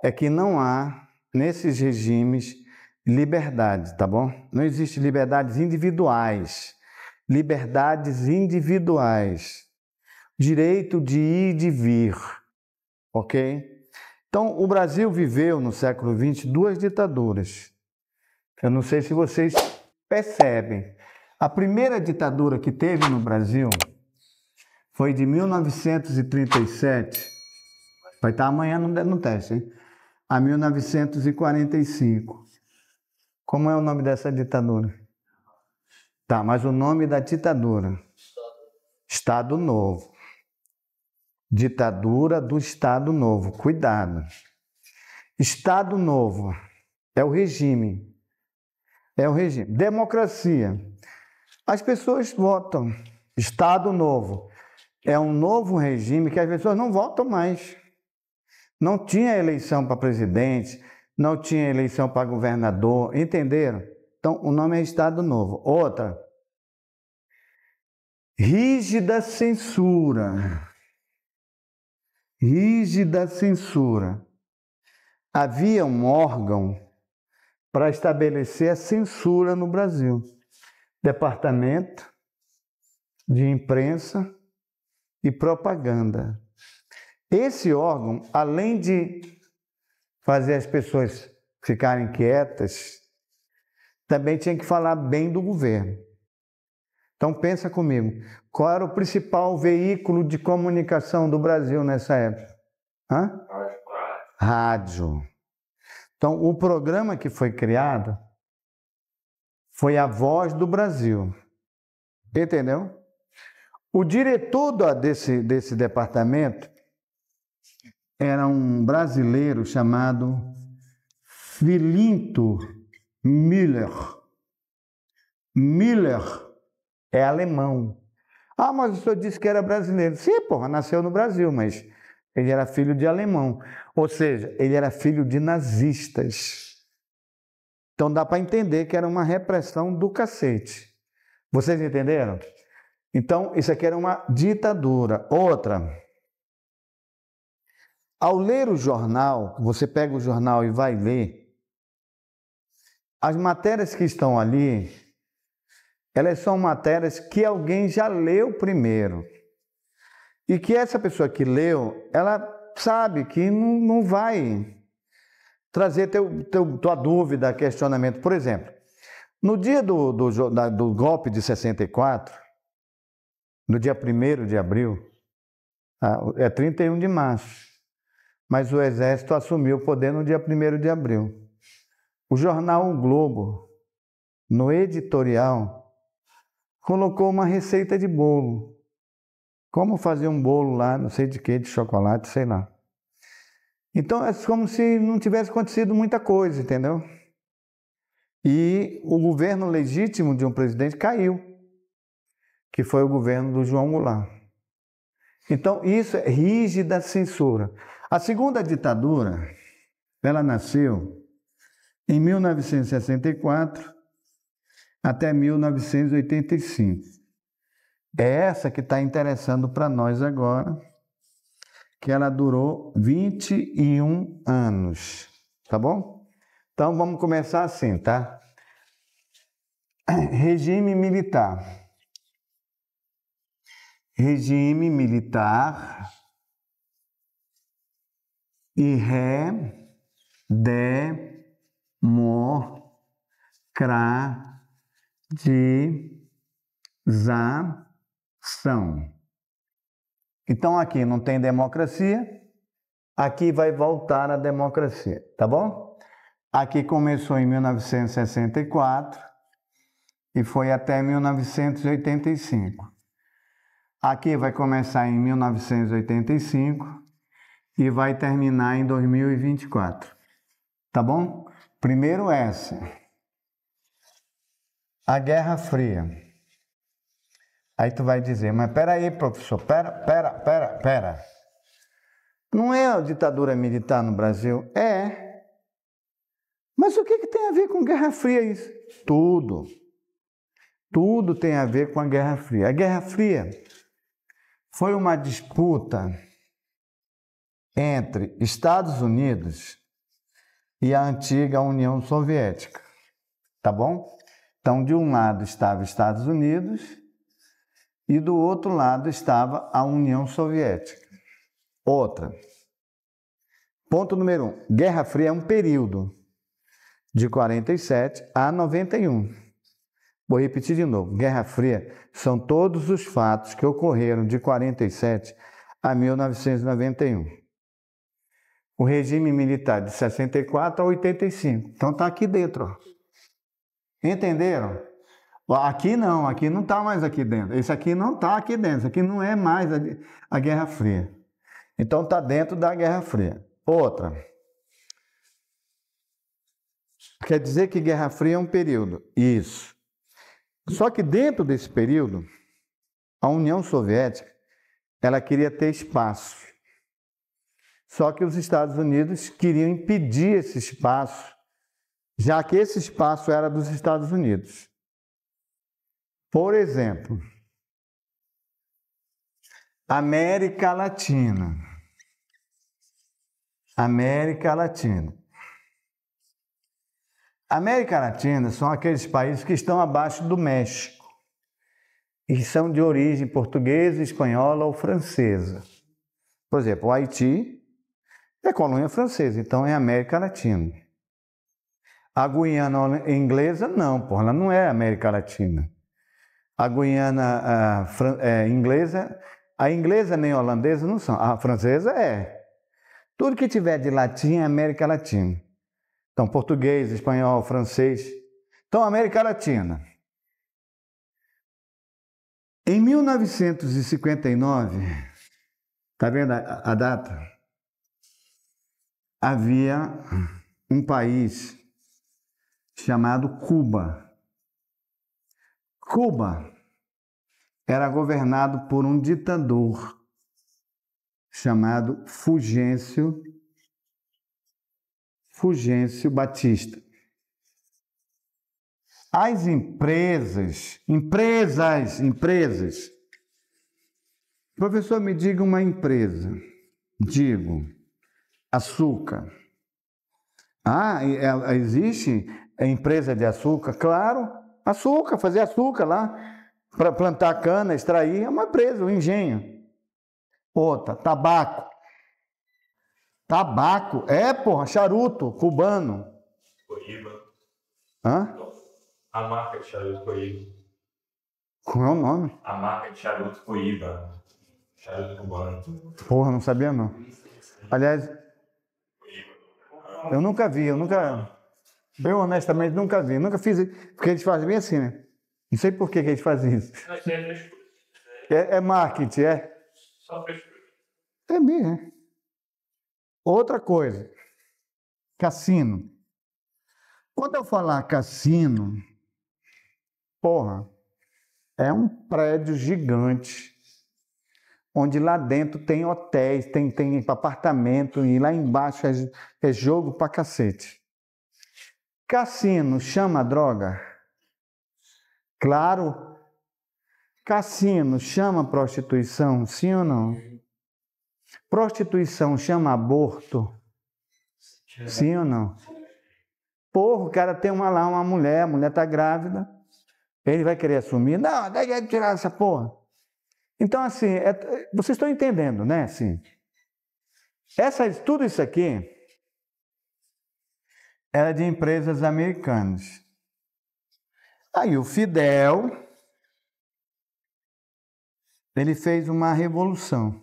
é que não há, nesses regimes, liberdade, tá bom? Não existe liberdades individuais. Liberdades individuais. Direito de ir e de vir, ok? Então, o Brasil viveu no século XX 2 ditaduras. Eu não sei se vocês percebem. A primeira ditadura que teve no Brasil foi de 1937, vai estar amanhã no teste, hein? A 1945. Como é o nome dessa ditadura? Tá, mas o nome da ditadura? Estado Novo. Ditadura do Estado Novo. Cuidado. Estado Novo é o regime. É o regime. Democracia. As pessoas votam. Estado Novo. É um novo regime que as pessoas não votam mais. Não tinha eleição para presidente, não tinha eleição para governador, entenderam? Então, o nome é Estado Novo. Outra, rígida censura. Rígida censura. Havia um órgão para estabelecer a censura no Brasil. Departamento de Imprensa e Propaganda. Esse órgão, além de fazer as pessoas ficarem quietas, também tinha que falar bem do governo. Então pensa comigo, qual era o principal veículo de comunicação do Brasil nessa época? Rádio. Então o programa que foi criado foi a Voz do Brasil. Entendeu? O diretor desse departamento era um brasileiro chamado Filinto Müller. Müller é alemão. Ah, mas o senhor disse que era brasileiro. Sim, porra, nasceu no Brasil, mas ele era filho de alemão. Ou seja, ele era filho de nazistas. Então dá para entender que era uma repressão do cacete. Vocês entenderam? Então, isso aqui era uma ditadura. Outra, ao ler o jornal, você pega o jornal e vai ler, as matérias que estão ali, elas são matérias que alguém já leu primeiro. E que essa pessoa que leu, ela sabe que não vai trazer tua dúvida, questionamento. Por exemplo, no dia do golpe de 64, no dia 1º de abril, é 31 de março, mas o Exército assumiu o poder no dia 1º de abril. O jornal O Globo, no editorial, colocou uma receita de bolo. Como fazer um bolo lá, não sei de quê, de chocolate, sei lá. Então é como se não tivesse acontecido muita coisa, entendeu? E o governo legítimo de um presidente caiu, que foi o governo do João Goulart. Então isso é rígida censura. A segunda ditadura, ela nasceu em 1964 até 1985. É essa que está interessando para nós agora, que ela durou 21 anos, tá bom? Então vamos começar assim, tá? Regime militar. Regime militar e redemocratização. Então aqui não tem democracia, aqui vai voltar a democracia, tá bom? Aqui começou em 1964 e foi até 1985. Aqui vai começar em 1985 e vai terminar em 2024. Tá bom? Primeiro essa. A Guerra Fria. Aí tu vai dizer, mas peraí, professor, pera. Não é a ditadura militar no Brasil? É. Mas o que tem a ver com Guerra Fria isso? Tudo. Tudo tem a ver com a Guerra Fria. A Guerra Fria foi uma disputa entre Estados Unidos e a antiga União Soviética, tá bom? Então, de um lado estava os Estados Unidos e do outro lado estava a União Soviética. Outra. Ponto número 1. Guerra Fria é um período de 47 a 91. Vou repetir de novo. Guerra Fria são todos os fatos que ocorreram de 47 a 1991. O regime militar de 64 a 85. Então está aqui dentro. Ó. Entenderam? Aqui não está mais aqui dentro. Esse aqui não está aqui dentro. Isso aqui não é mais a Guerra Fria. Então está dentro da Guerra Fria. Outra. Quer dizer que Guerra Fria é um período. Isso. Só que dentro desse período, a União Soviética, ela queria ter espaço. Só que os Estados Unidos queriam impedir esse espaço, já que esse espaço era dos Estados Unidos. Por exemplo, América Latina. América Latina. América Latina são aqueles países que estão abaixo do México e são de origem portuguesa, espanhola ou francesa. Por exemplo, o Haiti é colônia francesa, então é América Latina. A Guiana inglesa, não, porra, ela não é América Latina. A Guiana inglesa, a inglesa nem a holandesa não são, a francesa é. Tudo que tiver de latim é América Latina. Então, português, espanhol, francês. Então, América Latina. Em 1959, está vendo a data? Havia um país chamado Cuba. Cuba era governado por um ditador chamado Fulgêncio Batista. As empresas. Professor, me diga uma empresa. Digo, açúcar. Existe a empresa de açúcar? Claro, açúcar, fazer açúcar lá, para plantar cana, extrair, é uma empresa, um engenho. Outra, tabaco. Tabaco, charuto cubano. Coíba. Hã? A marca de charuto Coíba. Qual é o nome? A marca de charuto Coíba. Charuto cubano. Porra, não sabia não. Aliás, eu honestamente nunca vi, nunca fiz, porque eles fazem bem assim, né? Não sei por que eles fazem isso. É marketing, é? Só frescura. É mesmo, né? Outra coisa, cassino. Quando eu falar cassino, porra, é um prédio gigante, onde lá dentro tem hotéis, tem apartamento, e lá embaixo é jogo pra cacete. Cassino chama droga? Claro. Cassino chama prostituição, sim ou não? Prostituição chama aborto? Sim ou não? Porra, o cara tem uma mulher, a mulher está grávida, ele vai querer assumir? Não, daí é tirar essa porra. Então, assim, vocês estão entendendo, né? Assim, tudo isso aqui era de empresas americanas. Aí o Fidel, ele fez uma revolução.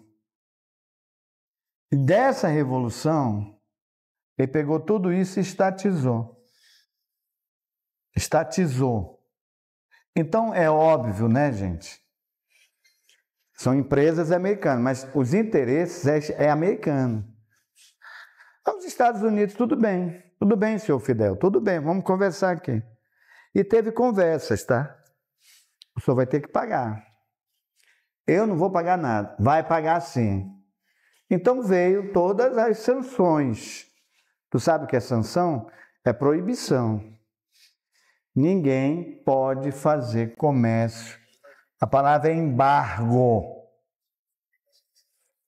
E dessa revolução, ele pegou tudo isso e estatizou. Então, é óbvio, né, gente? São empresas americanas, mas os interesses é americano. Os Estados Unidos, tudo bem, senhor Fidel, tudo bem, vamos conversar aqui. E teve conversas, tá? O senhor vai ter que pagar. Eu não vou pagar nada, vai pagar sim. Então veio todas as sanções. Tu sabe o que é sanção? É proibição. Ninguém pode fazer comércio. A palavra é embargo.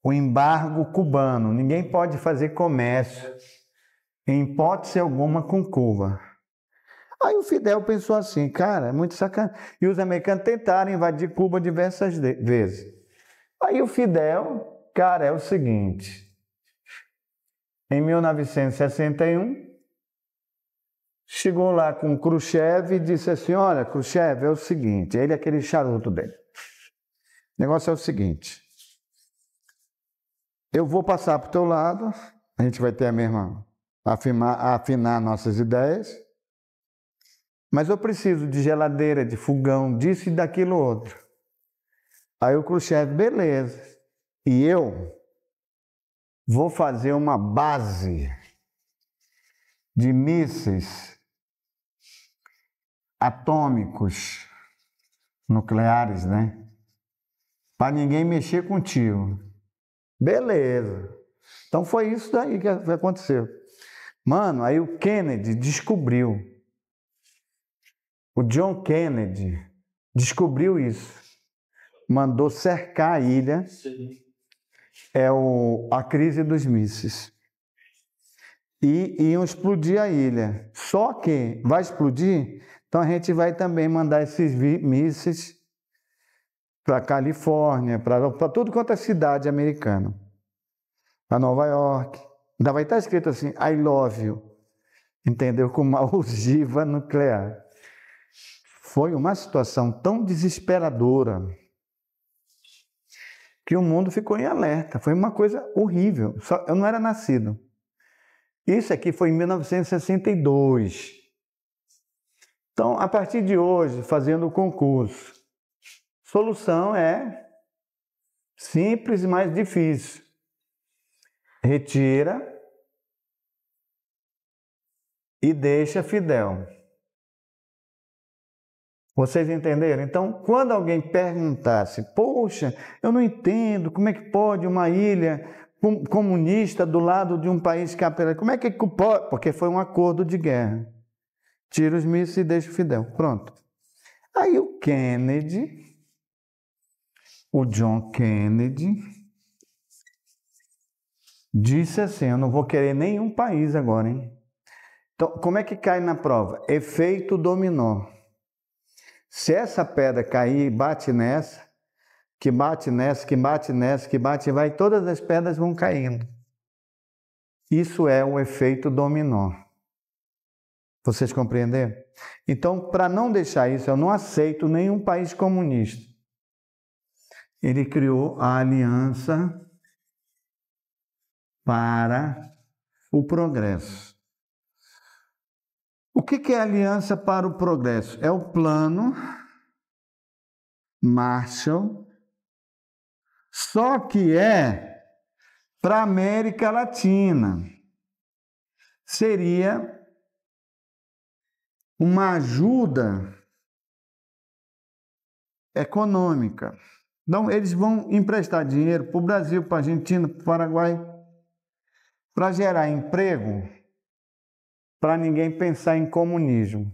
O embargo cubano. Ninguém pode fazer comércio em hipótese alguma com Cuba. Aí o Fidel pensou assim, cara, é muito sacanagem. E os americanos tentaram invadir Cuba diversas vezes. Aí o Fidel, cara, é o seguinte, em 1961, chegou lá com Khrushchev e disse assim, olha, Khrushchev, é o seguinte, ele é aquele charuto dele. O negócio é o seguinte, eu vou passar para o teu lado, a gente vai ter a mesma, afinar nossas ideias, mas eu preciso de geladeira, de fogão, disso e daquilo outro. Aí o Khrushchev, beleza. E eu vou fazer uma base de mísseis atômicos, nucleares, né? Para ninguém mexer contigo. Beleza. Então foi isso daí que aconteceu. Mano, aí o Kennedy descobriu. O John Kennedy descobriu isso. Mandou cercar a ilha. É a crise dos mísseis. E iam explodir a ilha. Só que vai explodir, então a gente vai também mandar esses mísseis para Califórnia, para tudo quanto é cidade americana. Para Nova York. Ainda vai estar escrito assim, I love you. Entendeu? Com uma ogiva nuclear. Foi uma situação tão desesperadora que o mundo ficou em alerta. Foi uma coisa horrível. Eu não era nascido. Isso aqui foi em 1962. Então, a partir de hoje, fazendo o concurso, solução é simples, mas difícil. Retira e deixa Fidel. Vocês entenderam? Então, quando alguém perguntasse, poxa, eu não entendo, como é que pode uma ilha comunista do lado de um país capitalista, como é que pode? Porque foi um acordo de guerra. Tira os mísseis e deixa o Fidel. Pronto. Aí o Kennedy, o John Kennedy, disse assim, eu não vou querer nenhum país agora, hein? Então, como é que cai na prova? Efeito dominó. Se essa pedra cair e bate nessa, que bate nessa, que bate nessa, que bate e vai, todas as pedras vão caindo. Isso é o efeito dominó. Vocês compreenderam? Então, para não deixar isso, eu não aceito nenhum país comunista. Ele criou a Aliança para o Progresso. O que é a Aliança para o Progresso? É o plano Marshall, só que é para a América Latina. Seria uma ajuda econômica. Então, eles vão emprestar dinheiro para o Brasil, para a Argentina, para o Paraguai, para gerar emprego, para ninguém pensar em comunismo.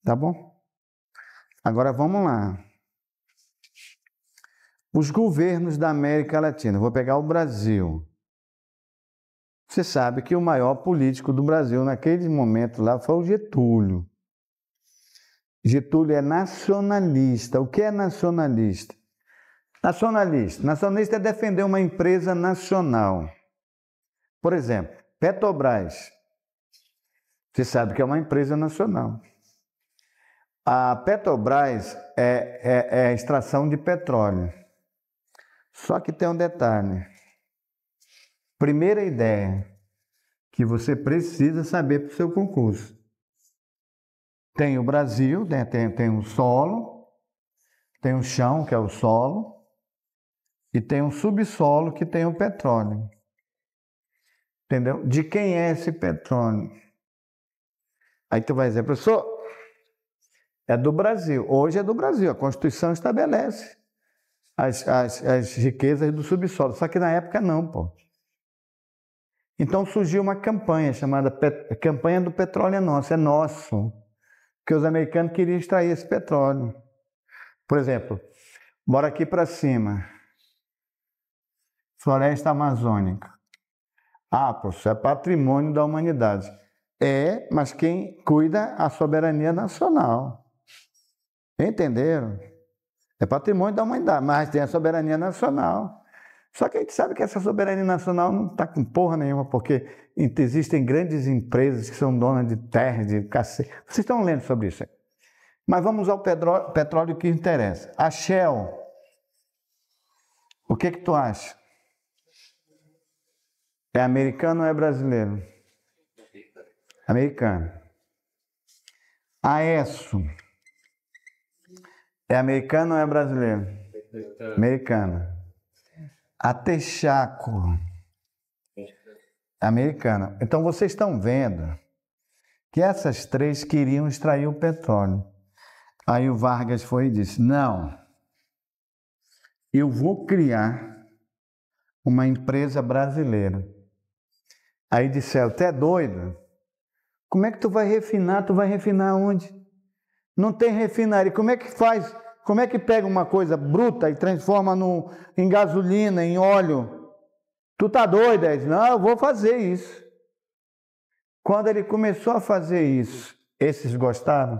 Tá bom? Agora vamos lá. Os governos da América Latina, vou pegar o Brasil. Você sabe que o maior político do Brasil naquele momento lá foi o Getúlio. Getúlio é nacionalista. O que é nacionalista? Nacionalista é defender uma empresa nacional. Por exemplo, Petrobras. Você sabe que é uma empresa nacional. A Petrobras é a extração de petróleo. Só que tem um detalhe. Primeira ideia que você precisa saber para o seu concurso. Tem o Brasil, tem o solo, tem o chão, que é o solo, e tem o subsolo, que tem o petróleo. Entendeu? De quem é esse petróleo? Aí tu vai dizer, professor, é do Brasil. Hoje é do Brasil. A Constituição estabelece as riquezas do subsolo. Só que na época não, pô. Então surgiu uma campanha chamada Campanha do Petróleo é nosso. Porque os americanos queriam extrair esse petróleo. Por exemplo, bora aqui para cima. Floresta Amazônica. Ah, professor, é patrimônio da humanidade. É, mas quem cuida é a soberania nacional. Entenderam? É patrimônio da humanidade, mas tem a soberania nacional. Só que a gente sabe que essa soberania nacional não está com porra nenhuma, porque existem grandes empresas que são donas de terra, de cacete. Vocês estão lendo sobre isso aí. Mas vamos ao petróleo que interessa. A Shell, o que tu acha? É americano ou é brasileiro? Americano. A Esso, é americano ou é brasileiro? Americana. A Texaco, americana. Então vocês estão vendo que essas três queriam extrair o petróleo. Aí o Vargas foi e disse: não, eu vou criar uma empresa brasileira. Aí disseram: tu é doido? Como é que tu vai refinar? Tu vai refinar onde? Não tem refinaria. Como é que faz? Como é que pega uma coisa bruta e transforma em gasolina, em óleo? Tu tá doido? Ele disse: não, eu vou fazer isso. Quando ele começou a fazer isso, esses gostaram?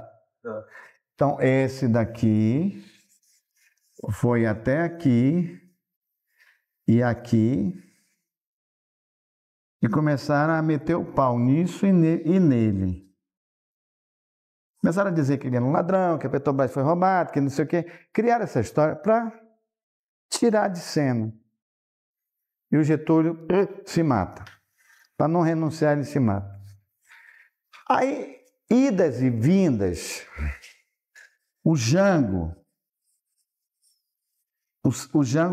Então, esse daqui foi até aqui e aqui e começaram a meter o pau nisso e nele. Começaram a dizer que ele era um ladrão, que a Petrobras foi roubada, que não sei o quê. Criaram essa história para tirar de cena. E o Getúlio se mata. Para não renunciar, ele se mata. Aí, idas e vindas, o Jango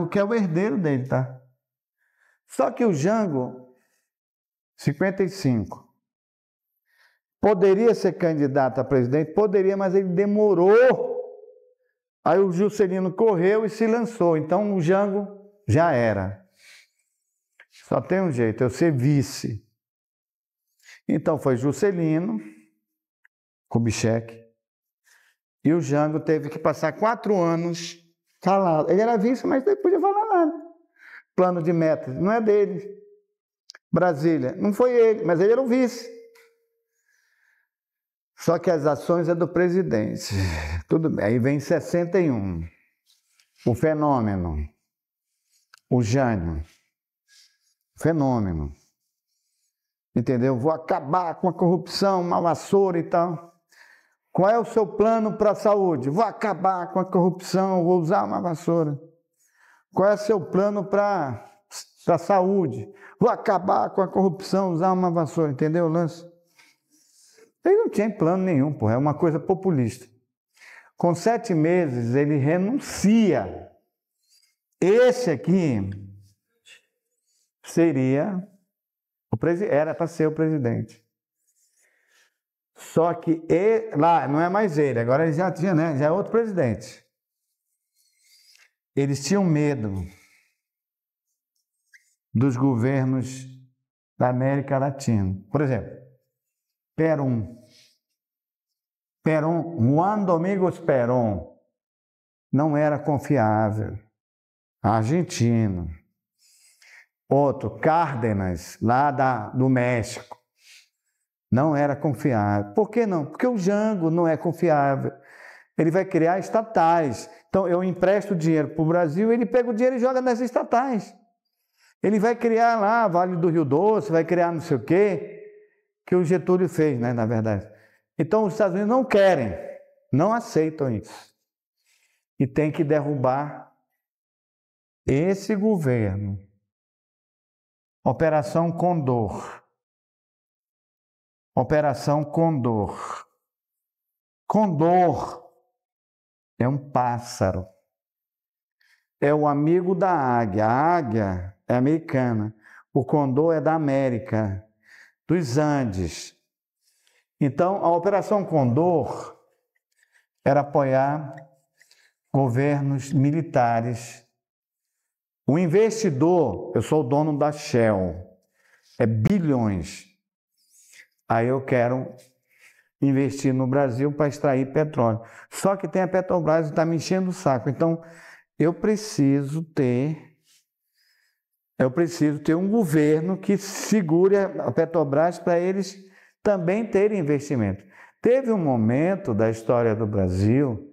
que é o herdeiro dele, tá? Só que o Jango, 55, poderia ser candidato a presidente? Poderia, mas ele demorou. Aí o Juscelino correu e se lançou. Então o Jango já era. Só tem um jeito, eu ser vice. Então foi Juscelino, Kubitschek, e o Jango teve que passar 4 anos calado. Ele era vice, mas não podia falar nada. Plano de metas, não é dele. Brasília, não foi ele, mas ele era o vice. Só que as ações é do presidente. Tudo bem. Aí vem 61. O fenômeno. O Jânio. Fenômeno. Entendeu? Vou acabar com a corrupção, uma vassoura e tal. Qual é o seu plano para a saúde? Vou acabar com a corrupção, vou usar uma vassoura. Qual é o seu plano para a saúde? Vou acabar com a corrupção, usar uma vassoura. Entendeu o lance? Ele não tinha plano nenhum, porra. É uma coisa populista. Com 7 meses, ele renuncia. Esse aqui era para ser o presidente. Só que lá não é mais ele, agora ele já tinha, né? Já é outro presidente. Eles tinham medo dos governos da América Latina. Por exemplo, Perón, Juan Domingos Perón, não era confiável. Argentino. Outro, Cárdenas, lá do México, não era confiável. Por que não? Porque o Jango não é confiável. Ele vai criar estatais. Então, eu empresto dinheiro para o Brasil, ele pega o dinheiro e joga nas estatais. Ele vai criar lá Vale do Rio Doce, vai criar não sei o quê, que o Getúlio fez, né, na verdade. Então, os Estados Unidos não querem, não aceitam isso. E tem que derrubar esse governo. Operação Condor. Operação Condor. Condor é um pássaro. É o amigo da águia. A águia é americana. O condor é da América, dos Andes. Então, a Operação Condor era apoiar governos militares. O investidor, eu sou o dono da Shell, é bilhões. Aí eu quero investir no Brasil para extrair petróleo. Só que tem a Petrobras que está me enchendo o saco. Então, eu preciso ter Eu preciso ter um governo que segure a Petrobras para eles também terem investimento. Teve um momento da história do Brasil,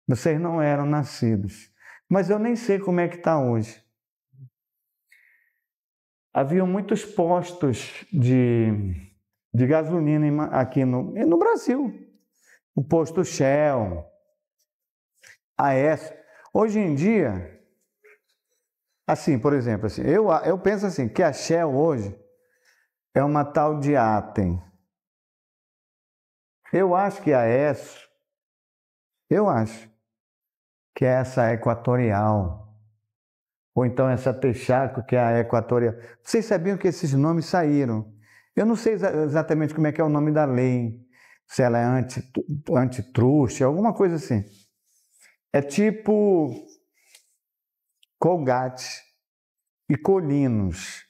vocês não eram nascidos, mas eu nem sei como é que está hoje. Haviam muitos postos de gasolina aqui no Brasil. O posto Shell, AES. Hoje em dia, assim, por exemplo, assim, eu penso assim, que a Shell hoje é uma tal de Atem. Eu acho que a AES, eu acho que é essa Equatorial. Ou então essa Texaco, que é a Equatorial. Vocês sabiam que esses nomes saíram? Eu não sei exatamente como é que é o nome da lei, se ela é antitruste, alguma coisa assim. É tipo Colgate e Colinos.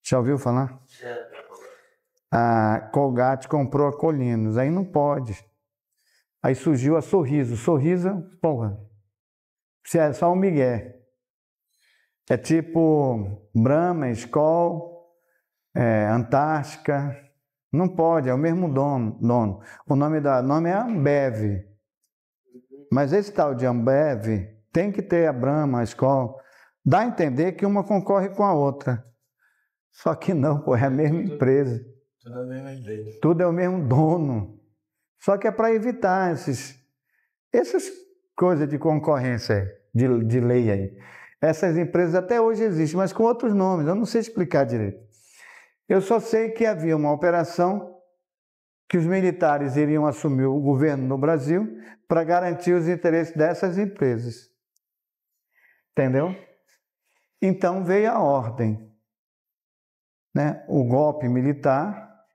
Já ouviu falar? A Colgate comprou a Colinos, aí não pode. Aí surgiu a Sorriso. Sorriso, porra, isso é só um migué. É tipo Brahma, Skol, Antártica. Não pode, é o mesmo dono. O nome é Ambev. Mas esse tal de Ambev tem que ter a Brahma, a Skol. Dá a entender que uma concorre com a outra. Só que não, pô, é a mesma empresa. Tudo é a mesma empresa. Tudo é o mesmo dono. Só que é para evitar essas coisas de concorrência, de lei aí. Essas empresas até hoje existem, mas com outros nomes, eu não sei explicar direito. Eu só sei que havia uma operação que os militares iriam assumir o governo no Brasil para garantir os interesses dessas empresas. Entendeu? Então veio a ordem. Né? O golpe militar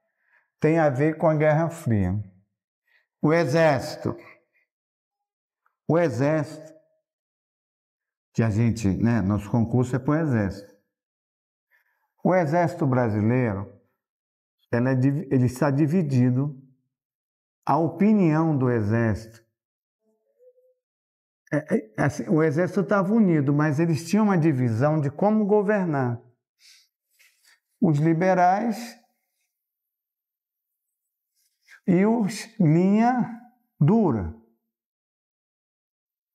tem a ver com a Guerra Fria. O Exército, que a gente, né, nosso concurso é para o Exército. O Exército brasileiro, ele está dividido. A opinião do Exército, assim, o Exército estava unido, mas eles tinham uma divisão de como governar. Os liberais e os linha dura.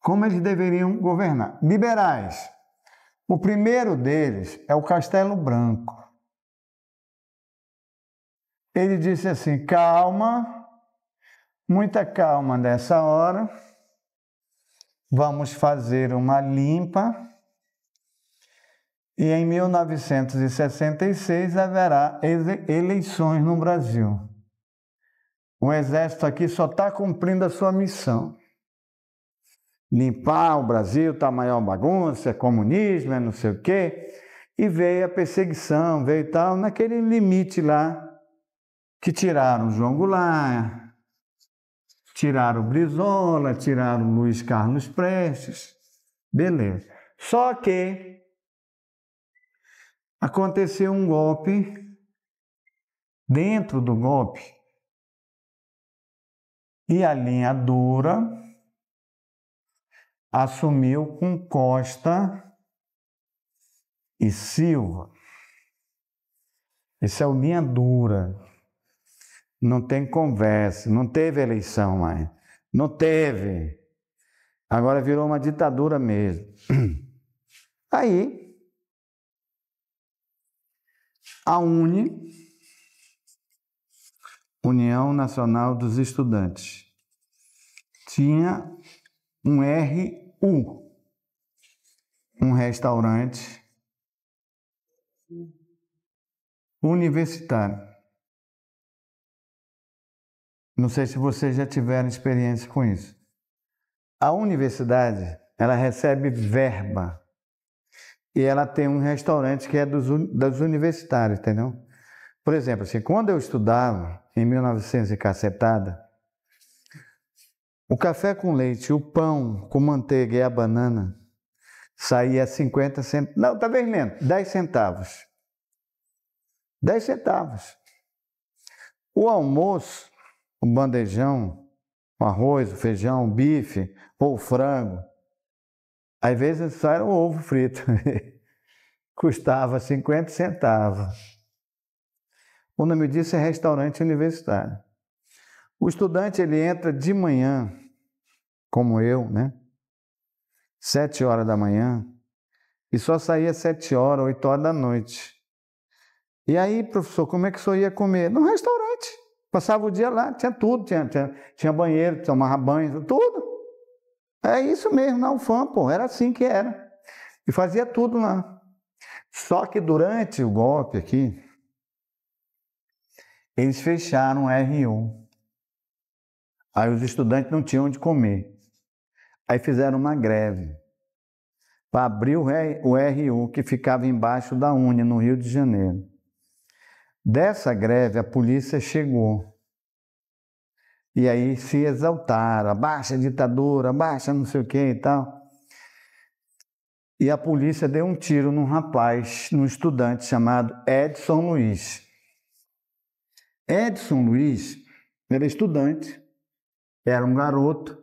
Como eles deveriam governar? Liberais. O primeiro deles é o Castelo Branco. Ele disse assim: calma, muita calma nessa hora, vamos fazer uma limpa e em 1966 haverá eleições no Brasil. O Exército aqui só está cumprindo a sua missão. Limpar o Brasil, tá a maior bagunça, é comunismo, é não sei o quê. E veio a perseguição, veio tal, naquele limite lá, que tiraram João Goulart, tiraram Brizola, tiraram Luiz Carlos Prestes. Beleza. Só que aconteceu um golpe, dentro do golpe, e a linha dura assumiu com Costa e Silva. Esse é o linha dura. Não tem conversa, não teve eleição mais. Não teve. Agora virou uma ditadura mesmo. Aí, a União Nacional dos Estudantes, tinha um RU, um restaurante universitário. Não sei se vocês já tiveram experiência com isso. A universidade, ela recebe verba e ela tem um restaurante que é dos universitários, entendeu? Por exemplo, assim, quando eu estudava, em 1900 e cacetada, o café com leite, o pão com manteiga e a banana saía 50 centavos. Não, talvez menos, 10 centavos. 10 centavos. O almoço, o bandejão, o arroz, o feijão, o bife ou o frango, às vezes só era o ovo frito. custava 50 centavos. O nome disso é restaurante universitário. O estudante, ele entra de manhã, como eu, né? 7 horas da manhã, e só saía 7 horas, 8 horas da noite. E aí, professor, como é que o senhor ia comer? No restaurante. Passava o dia lá, tinha tudo, tinha banheiro, tomava banho, tudo. É isso mesmo, na UFAM, pô, era assim que era. E fazia tudo lá. Só que durante o golpe aqui, eles fecharam o R1. Aí os estudantes não tinham onde comer. Aí fizeram uma greve para abrir o R1, que ficava embaixo da UNE, no Rio de Janeiro. Dessa greve, a polícia chegou. E aí se exaltaram, abaixa a ditadura, abaixa não sei o que e tal. E a polícia deu um tiro num rapaz, num estudante chamado Edson Luiz. Edson Luiz era estudante, era um garoto,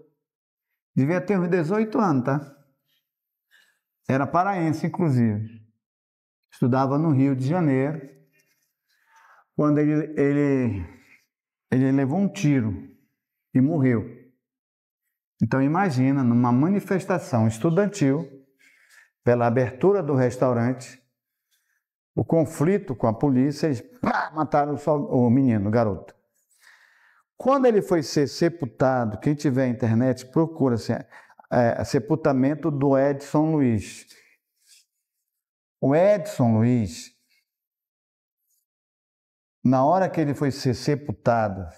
devia ter uns 18 anos, tá? Era paraense, inclusive. Estudava no Rio de Janeiro, quando ele levou um tiro e morreu. Então imagina, numa manifestação estudantil, pela abertura do restaurante, o conflito com a polícia, eles mataram o menino, o garoto. Quando ele foi ser sepultado, quem tiver internet, procura sepultamento do Edson Luiz. O Edson Luiz, na hora que ele foi ser sepultado,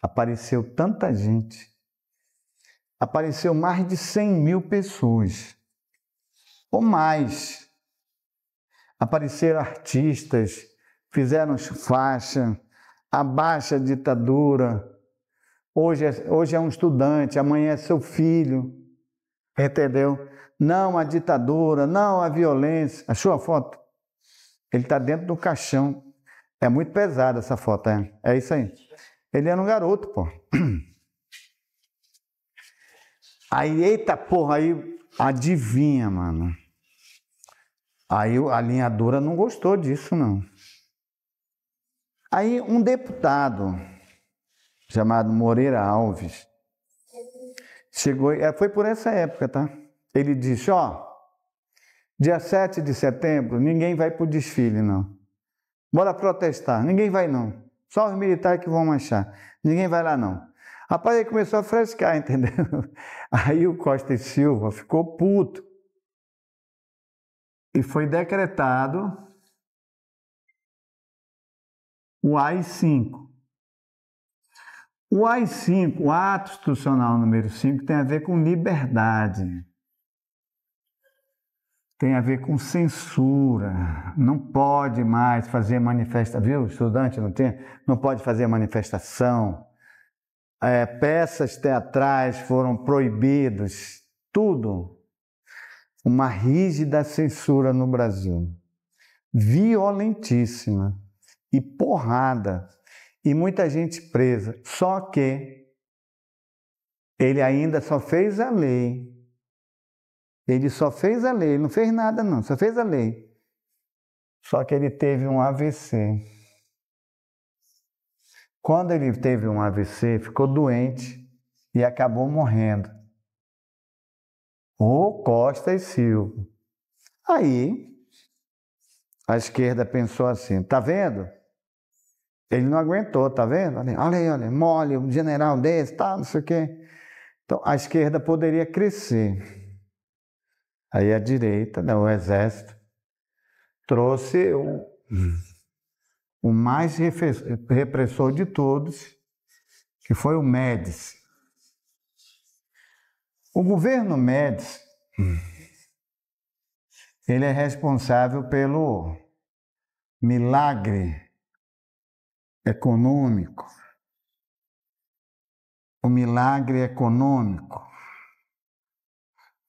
apareceu tanta gente. Apareceu mais de 100 mil pessoas, ou mais. Apareceram artistas, fizeram faixa, abaixa a ditadura. Hoje é um estudante, amanhã é seu filho, entendeu? Não a ditadura, não a violência. Achou a foto? Ele está dentro do caixão. É muito pesada essa foto, é isso aí. Ele era um garoto, pô. Aí, eita porra, aí adivinha, mano. Aí a linhadora não gostou disso, não. Aí um deputado chamado Moreira Alves chegou, foi por essa época, tá? Ele disse, dia 7 de setembro, ninguém vai pro desfile, não. Bora protestar, ninguém vai não. Só os militares que vão marchar. Ninguém vai lá, não. Rapaz, aí começou a frescar, entendeu? Aí o Costa e Silva ficou puto. E foi decretado o AI-5. O AI-5, o ato institucional número 5, tem a ver com liberdade. Tem a ver com censura. Não pode mais fazer manifestação. Viu, estudante? Não pode fazer manifestação. Peças teatrais foram proibidas. Tudo. Uma rígida censura no Brasil. Violentíssima. E porrada. E muita gente presa. Só que ele ainda só fez a lei. Ele só fez a lei, ele não fez nada não, só fez a lei. Só que ele teve um AVC. Quando ele teve um AVC, ficou doente e acabou morrendo. O Costa e Silva. Aí, a esquerda pensou assim, tá vendo? Ele não aguentou, tá vendo? Olha aí, olha, mole, um general desse, tal, não sei o quê. Então, a esquerda poderia crescer. Aí a direita, o exército, trouxe o mais repressor de todos, que foi o Médici. O governo Médici, ele é responsável pelo milagre econômico. O milagre econômico.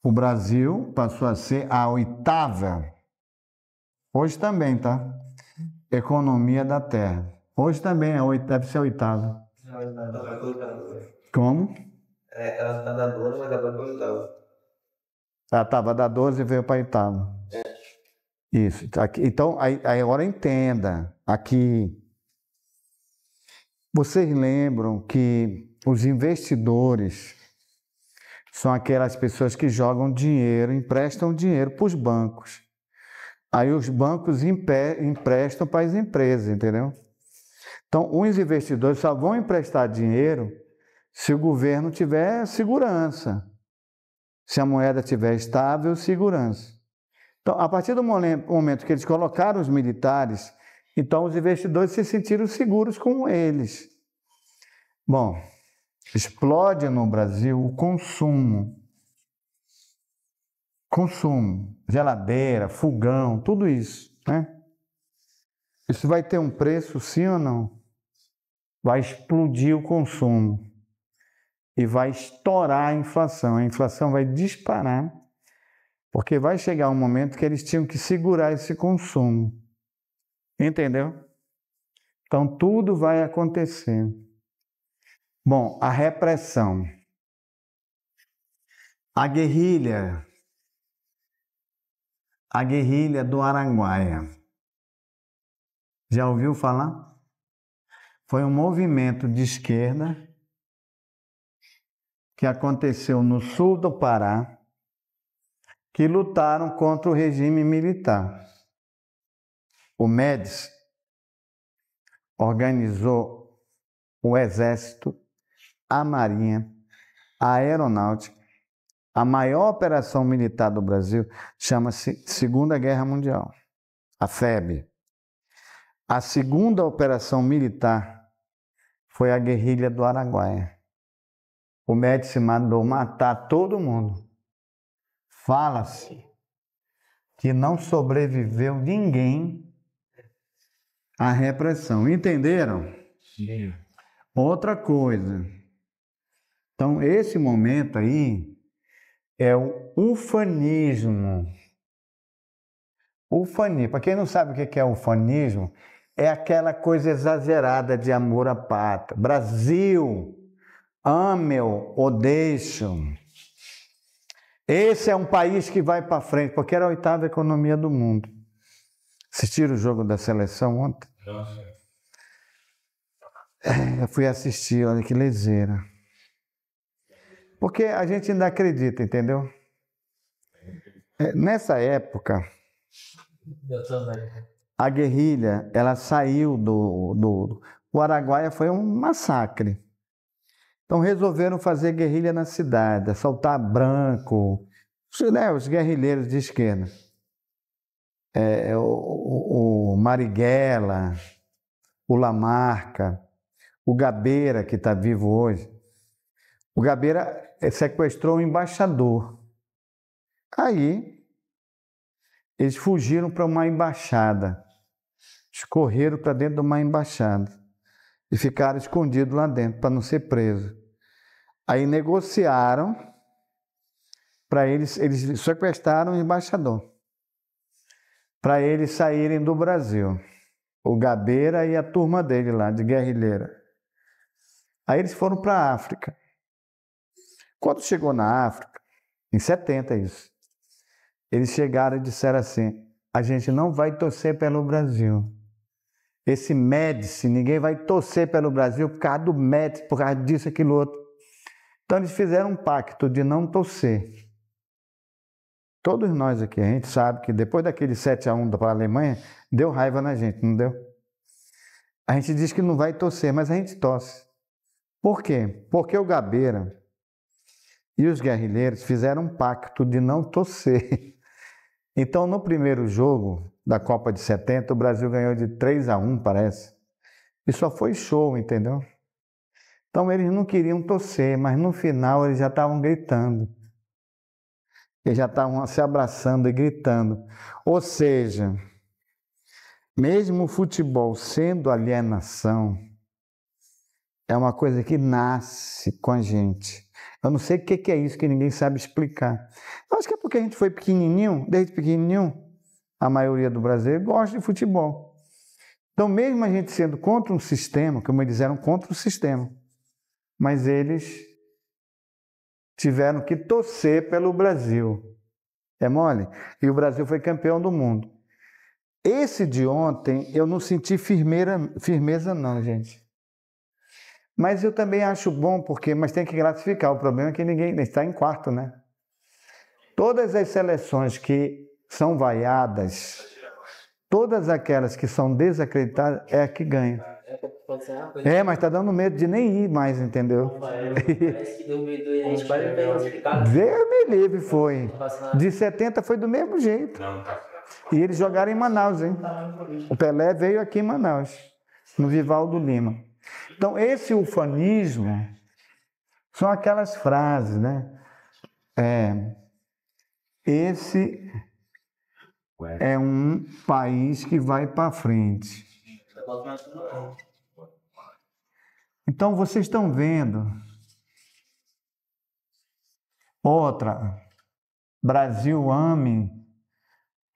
O Brasil passou a ser a 8ª, hoje também, tá? Economia da Terra. Hoje também deve ser a 8ª. Como? Ela está da 12, mas agora foi 8ª. Ela estava da 12 e veio para a 8ª. Isso. Então, aí agora entenda. Aqui, vocês lembram que os investidores são aquelas pessoas que jogam dinheiro, emprestam dinheiro para os bancos. Aí os bancos emprestam para as empresas, entendeu? Então, os investidores só vão emprestar dinheiro se o governo tiver segurança, se a moeda estiver estável, segurança. Então, a partir do momento que eles colocaram os militares, então os investidores se sentiram seguros com eles. Bom, explode no Brasil o consumo. Consumo, geladeira, fogão, tudo isso, né? Isso vai ter um preço, sim ou não? Vai explodir o consumo e vai estourar a inflação. A inflação vai disparar, porque vai chegar um momento que eles tinham que segurar esse consumo. Entendeu? Então, tudo vai acontecer. Bom, a repressão. A guerrilha do Araguaia. Já ouviu falar? Foi um movimento de esquerda que aconteceu no sul do Pará, que lutaram contra o regime militar. O Médici organizou o Exército, a Marinha, a Aeronáutica. A maior operação militar do Brasil chama-se Segunda Guerra Mundial, a FEB. A segunda operação militar foi a guerrilha do Araguaia. O Médici mandou matar todo mundo. Fala-se que não sobreviveu ninguém à repressão. Entenderam? Sim. Outra coisa. Então, esse momento aí é o ufanismo. Ufanismo. Para quem não sabe o que é ufanismo, é aquela coisa exagerada de amor à pátria. Brasil, ame-o ou deixe-o. Esse é um país que vai para frente, porque era a 8ª economia do mundo. Assistiram o jogo da seleção ontem? Nossa. Eu fui assistir, olha que leseira. Porque a gente ainda acredita, entendeu? Nessa época, a guerrilha, ela saiu O Araguaia foi um massacre. Então resolveram fazer guerrilha na cidade, assaltar branco, os guerrilheiros de esquerda. O Marighella, o Lamarca, o Gabeira, que está vivo hoje. O Gabeira sequestrou o embaixador. Aí, eles fugiram para uma embaixada. Escorreram para dentro de uma embaixada. E ficaram escondidos lá dentro, para não ser presos. Aí negociaram para eles sequestraram o embaixador. Para eles saírem do Brasil. O Gabeira e a turma dele lá, de guerrilheira. Aí eles foram para a África. Quando chegou na África, em 70 isso, eles chegaram e disseram assim: a gente não vai torcer pelo Brasil. Esse Médici, ninguém vai torcer pelo Brasil por causa do Médici, por causa disso, aquilo, outro. Então eles fizeram um pacto de não torcer. Todos nós aqui, a gente sabe que depois daquele 7-1 para a Alemanha, deu raiva na gente, não deu? A gente diz que não vai torcer, mas a gente torce. Por quê? Porque o Gabeira e os guerrilheiros fizeram um pacto de não torcer. Então, no primeiro jogo da Copa de 70, o Brasil ganhou de 3-1, parece. E só foi show, entendeu? Então, eles não queriam torcer, mas no final eles já estavam gritando. Eles já estavam se abraçando e gritando. Ou seja, mesmo o futebol sendo alienação, é uma coisa que nasce com a gente. Eu não sei o que é isso que ninguém sabe explicar. Eu acho que é porque a gente foi pequenininho, desde pequenininho, a maioria do Brasil gosta de futebol. Então, mesmo a gente sendo contra um sistema, como eles eram contra o sistema, mas eles tiveram que torcer pelo Brasil. É mole? E o Brasil foi campeão do mundo. Esse de ontem, eu não senti firmeza não, gente. Mas eu também acho bom, mas tem que classificar. O problema é que ninguém está em quarto, né? Todas as seleções que são vaiadas, todas aquelas que são desacreditadas, é a que ganha. Mas tá dando medo de nem ir mais, entendeu? Parece que 2002 a gente quase foi classificado. Deus me livre, foi. De 70 foi do mesmo jeito. E eles jogaram em Manaus, hein? O Pelé veio aqui em Manaus, no Vivaldo Lima. Então, esse ufanismo são aquelas frases, né? Esse é um país que vai para frente. Então, vocês estão vendo. Outra, Brasil ame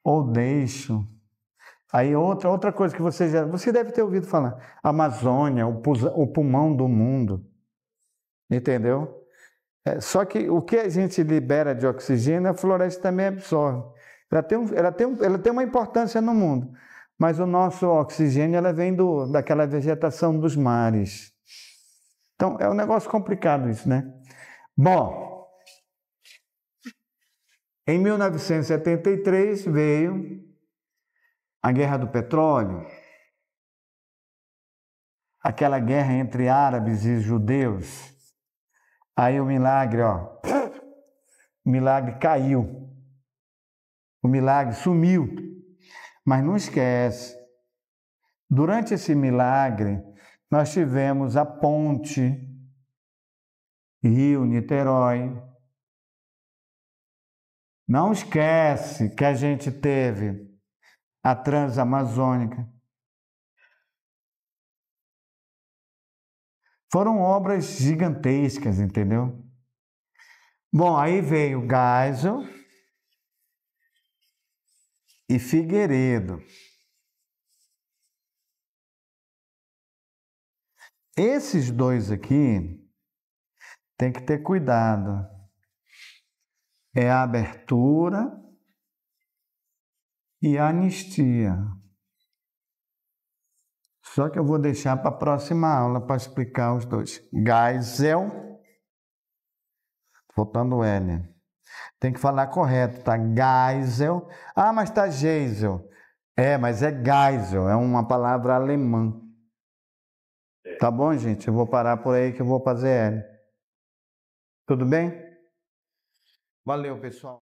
ou deixo. Aí outra coisa que você deve ter ouvido falar, Amazônia, o pulmão do mundo, entendeu? Só que o que a gente libera de oxigênio, a floresta também absorve. Ela tem uma importância no mundo, mas o nosso oxigênio ela vem daquela vegetação dos mares. Então é um negócio complicado isso, né? Bom, em 1973 veio a Guerra do Petróleo, aquela guerra entre árabes e judeus. Aí o milagre, o milagre caiu, o milagre sumiu. Mas não esquece, durante esse milagre, nós tivemos a ponte Rio-Niterói. Não esquece que a gente teve a Transamazônica. Foram obras gigantescas, entendeu? Bom, aí veio Geisel e Figueiredo. Esses dois aqui tem que ter cuidado. É a abertura e a anistia. Só que eu vou deixar para a próxima aula para explicar os dois. Geisel, faltando L. Tem que falar correto, tá? Geisel. Ah, mas tá Geisel. Mas é Geisel, é uma palavra alemã. Tá bom, gente? Eu vou parar por aí que eu vou fazer L. Tudo bem? Valeu, pessoal.